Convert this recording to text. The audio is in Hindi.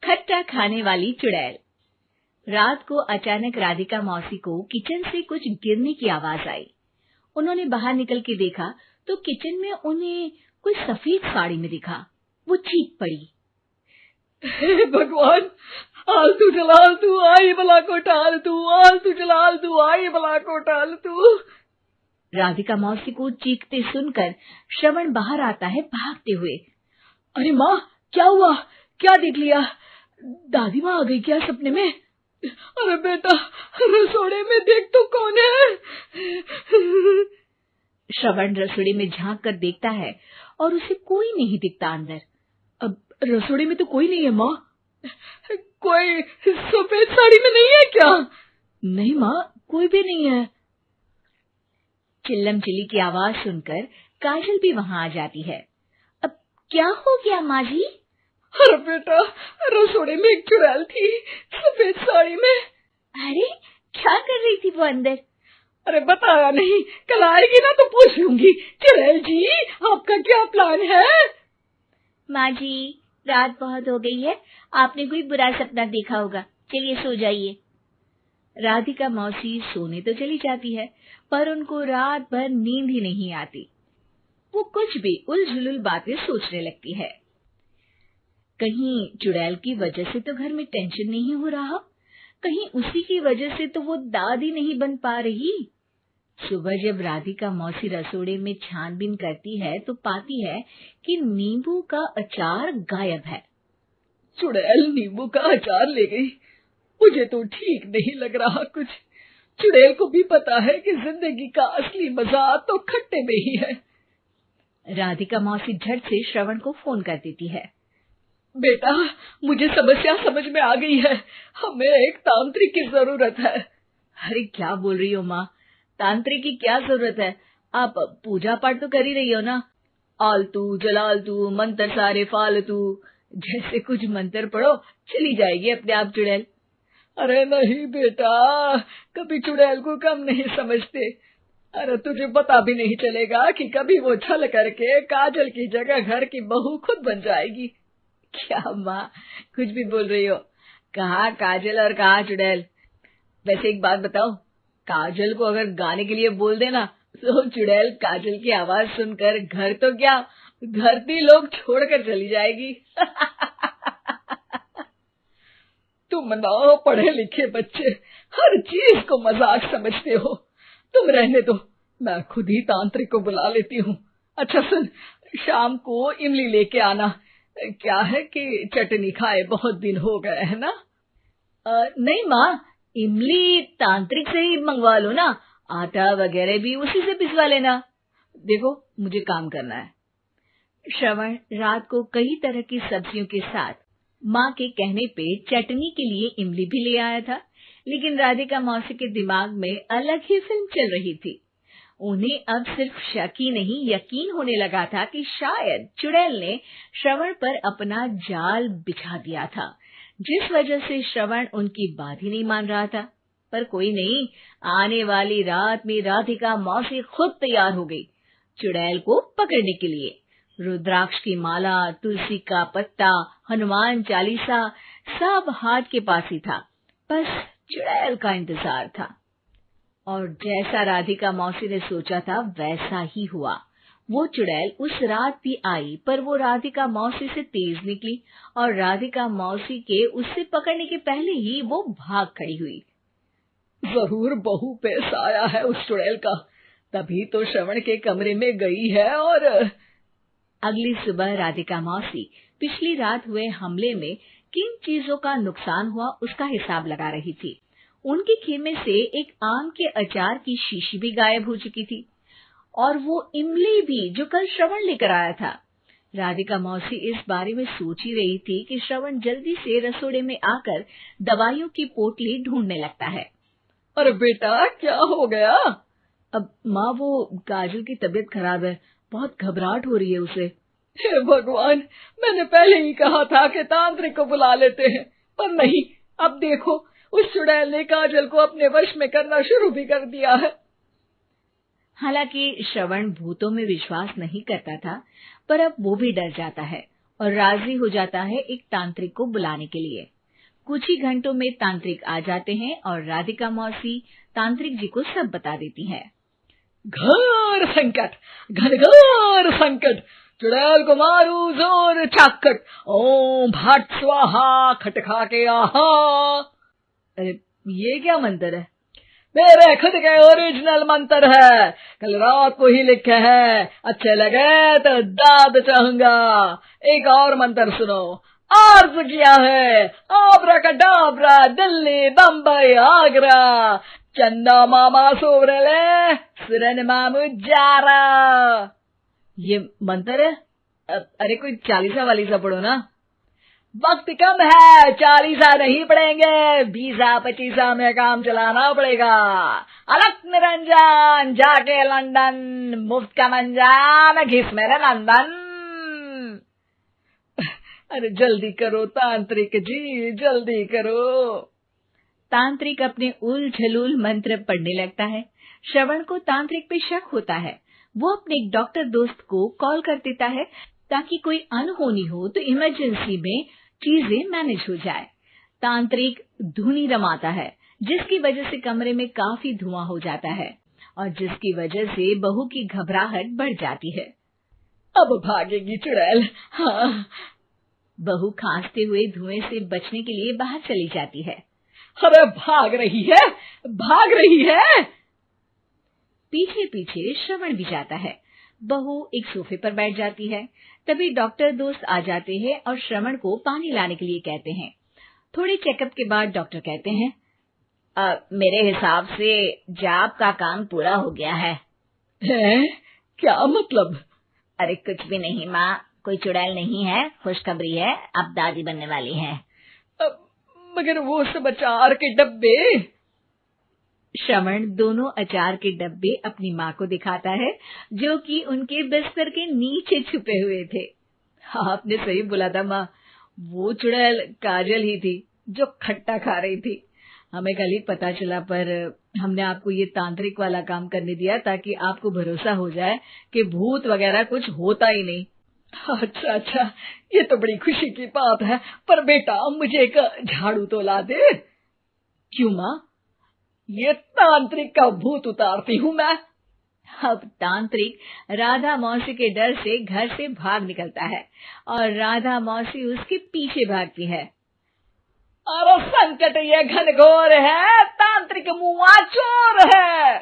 खट्टा खाने वाली चुड़ैल। रात को अचानक राधिका मौसी को किचन से कुछ गिरने की आवाज आई। उन्होंने बाहर निकल के देखा तो किचन में उन्हें कोई सफेद साड़ी में दिखा। वो चीख पड़ी, हे भगवान, आलतू जलाल तू आई भला को टाल तू, आलतू जलाल तू आई भला को टाल तू। राधिका मौसी को चीखते सुनकर श्रवण बाहर आता है भागते हुए। अरे माँ, क्या हुआ? क्या देख लिया? दादी माँ आ गई क्या सपने में? अरे बेटा, रसोड़े में देख तो कौन है? श्रवण रसोड़ी में झांक कर देखता है और उसे कोई नहीं दिखता अंदर। अब रसोड़ी में तो कोई नहीं है माँ। कोई सफेद साड़ी में नहीं है क्या? नहीं माँ, कोई भी नहीं है। चिल्लम चिल्ली की आवाज सुनकर काजल भी वहां आ जाती है। अब क्या हो गया माँ जी? अरे बेटा, रसोड़े में एक चुड़ैल थी सफेद साड़ी में। अरे क्या कर रही थी वो अंदर? अरे बताया नहीं, कल आएगी ना तो पूछ लूंगी। चुड़ैल जी, आपका क्या प्लान है? माँ जी, रात बहुत हो गई है, आपने कोई बुरा सपना देखा होगा, चलिए सो जाइए। राधिका मौसी सोने तो चली जाती है पर उनको रात भर नींद ही नहीं आती। वो कुछ भी उलझुल बातें सोचने लगती है। कहीं चुड़ैल की वजह से तो घर में टेंशन नहीं हो रहा, कहीं उसी की वजह से तो वो दादी नहीं बन पा रही। सुबह जब राधिका मौसी रसोड़े में छानबीन करती है तो पाती है कि नींबू का अचार गायब है। चुड़ैल नींबू का अचार ले गई, मुझे तो ठीक नहीं लग रहा कुछ। चुड़ैल को भी पता है कि जिंदगी का असली मजा तो खट्टे में ही है। राधिका मौसी झट से श्रवण को फोन कर देती है। बेटा, मुझे समस्या समझ में आ गई है, हमें एक तांत्रिक की जरूरत है। अरे क्या बोल रही हो माँ, तांत्रिक की क्या जरूरत है? आप पूजा पाठ तो कर ही रही हो ना। आलतू जलालतू मंत्र सारे फालतू जैसे कुछ मंत्र पढ़ो, चली जाएगी अपने आप चुड़ैल। अरे नहीं बेटा, कभी चुड़ैल को कम नहीं समझते। अरे तुझे पता भी नहीं चलेगा कि कभी वो छल करके काजल की जगह घर की बहू खुद बन जाएगी। क्या माँ, कुछ भी बोल रही हो? कहाँ काजल और कहाँ चुड़ैल। वैसे एक बात बताओ, काजल को अगर गाने के लिए बोल देना तो चुड़ैल काजल की आवाज सुनकर घर तो क्या, धरती लोग छोड़कर चली जाएगी। तुम ना पढ़े लिखे बच्चे हर चीज को मजाक समझते हो। तुम रहने दो, मैं खुद ही तांत्रिक को बुला लेती हूँ। अच्छा सुन, शाम को इमली लेके आना। क्या है कि चटनी खाए बहुत दिन हो गए है ना? नहीं माँ, इमली तांत्रिक से ही मंगवा लो ना, आटा वगैरह भी उसी से पिसवा लेना। देखो मुझे काम करना है। श्रवण रात को कई तरह की सब्जियों के साथ माँ के कहने पे चटनी के लिए इमली भी ले आया था, लेकिन राधिका मौसी के दिमाग में अलग ही फिल्म चल रही थी। उन्हें अब सिर्फ शक ही नहीं यकीन होने लगा था कि शायद चुड़ैल ने श्रवण पर अपना जाल बिछा दिया था, जिस वजह से श्रवण उनकी बात ही नहीं मान रहा था। पर कोई नहीं, आने वाली रात में राधिका मौसी खुद तैयार हो गई चुड़ैल को पकड़ने के लिए। रुद्राक्ष की माला, तुलसी का पत्ता, हनुमान चालीसा सब हाथ के पास ही था, बस चुड़ैल का इंतजार था। और जैसा राधिका मौसी ने सोचा था वैसा ही हुआ। वो चुड़ैल उस रात भी आई, पर वो राधिका मौसी से तेज निकली और राधिका मौसी के उससे पकड़ने के पहले ही वो भाग खड़ी हुई। जरूर बहू पे साया है उस चुड़ैल का, तभी तो श्रवण के कमरे में गई है। और अगली सुबह राधिका मौसी पिछली रात हुए हमले में किन चीजों का नुकसान हुआ उसका हिसाब लगा रही थी। उनके खेमे से एक आम के अचार की शीशी भी गायब हो चुकी थी और वो इमली भी जो कल श्रवण लेकर आया था। राधिका मौसी इस बारे में सोच ही रही थी कि श्रवण जल्दी से रसोड़े में आकर दवाइयों की पोटली ढूंढने लगता है। अरे बेटा, क्या हो गया? अब माँ, वो काजल की तबीयत खराब है, बहुत घबराहट हो रही है उसे। हे भगवान, मैंने पहले ही कहा था कि तांत्रिक को बुला लेते हैं, पर नहीं। अब देखो, उस चुड़ैल ने काजल को अपने वश में करना शुरू भी कर दिया है। हालांकि श्रवण भूतों में विश्वास नहीं करता था, पर अब वो भी डर जाता है और राजी हो जाता है एक तांत्रिक को बुलाने के लिए। कुछ ही घंटों में तांत्रिक आ जाते हैं और राधिका मौसी तांत्रिक जी को सब बता देती हैं। घोर संकट, घनघोर संकट, चुड़ैल को मारू जोर चाकट, ओम भट स्वाहा खटखा के आहा। अरे ये क्या मंत्र है? मेरे खुद के ओरिजिनल मंत्र है, कल रात को ही लिखे हैं, अच्छे लगे तो दाद चाहूंगा। एक और मंत्र सुनो, अर्ज किया है आब्राकडाब्रा दिल्ली बम्बई आगरा, चंदा मामा सोवरले सुरन मामू जारा। ये मंत्र है? अरे कोई 40 वालीसा पढ़ो ना। वक्त कम है, 40 नहीं पड़ेंगे, 20-25 में काम चलाना पड़ेगा। अलग निरंजन जाके लंदन, मुफ्त का मंजान घिस मेरे नंदन। अरे जल्दी करो तांत्रिक जी, जल्दी करो। तांत्रिक अपने उल झलूल मंत्र पढ़ने लगता है। श्रवण को तांत्रिक पे शक होता है। वो अपने एक डॉक्टर दोस्त को कॉल कर देता है ताकि कोई अनहोनी हो तो इमरजेंसी में चीजें मैनेज हो जाए। तांत्रिक धुनी रमाता है, जिसकी वजह से कमरे में काफी धुआं हो जाता है और जिसकी वजह से बहू की घबराहट बढ़ जाती है। अब भागेगी चुड़ैल। हाँ। बहू खांसते हुए धुएं से बचने के लिए बाहर चली जाती है। अरे भाग रही है, भाग रही है। पीछे पीछे श्रवण भी जाता है। बहू एक सोफे पर बैठ जाती है। तभी डॉक्टर दोस्त आ जाते हैं और श्रवण को पानी लाने के लिए कहते हैं। थोड़े चेकअप के बाद डॉक्टर कहते हैं, मेरे हिसाब से जाप का काम पूरा हो गया है। क्या मतलब? अरे कुछ भी नहीं माँ, कोई चुड़ैल नहीं है, खुशखबरी है, अब दादी बनने वाली है। मगर वो सब अचार के डब्बे। श्रवण दोनों अचार के डब्बे अपनी माँ को दिखाता है, जो कि उनके बिस्तर के नीचे छुपे हुए थे। आपने सही बोला था माँ, वो चुड़ैल काजल ही थी जो खट्टा खा रही थी। हमें कल ही पता चला, पर हमने आपको ये तांत्रिक वाला काम करने दिया ताकि आपको भरोसा हो जाए कि भूत वगैरह कुछ होता ही नहीं। अच्छा अच्छा, ये तो बड़ी खुशी की बात है, पर बेटा मुझे एक झाड़ू तो ला दे। क्यों माँ? ये तांत्रिक का भूत उतारती हूँ मैं। अब तांत्रिक राधा मौसी के डर से घर से भाग निकलता है और राधा मौसी उसके पीछे भागती है। अरे संकट ये घनघोर है, तांत्रिक मुआ चोर है।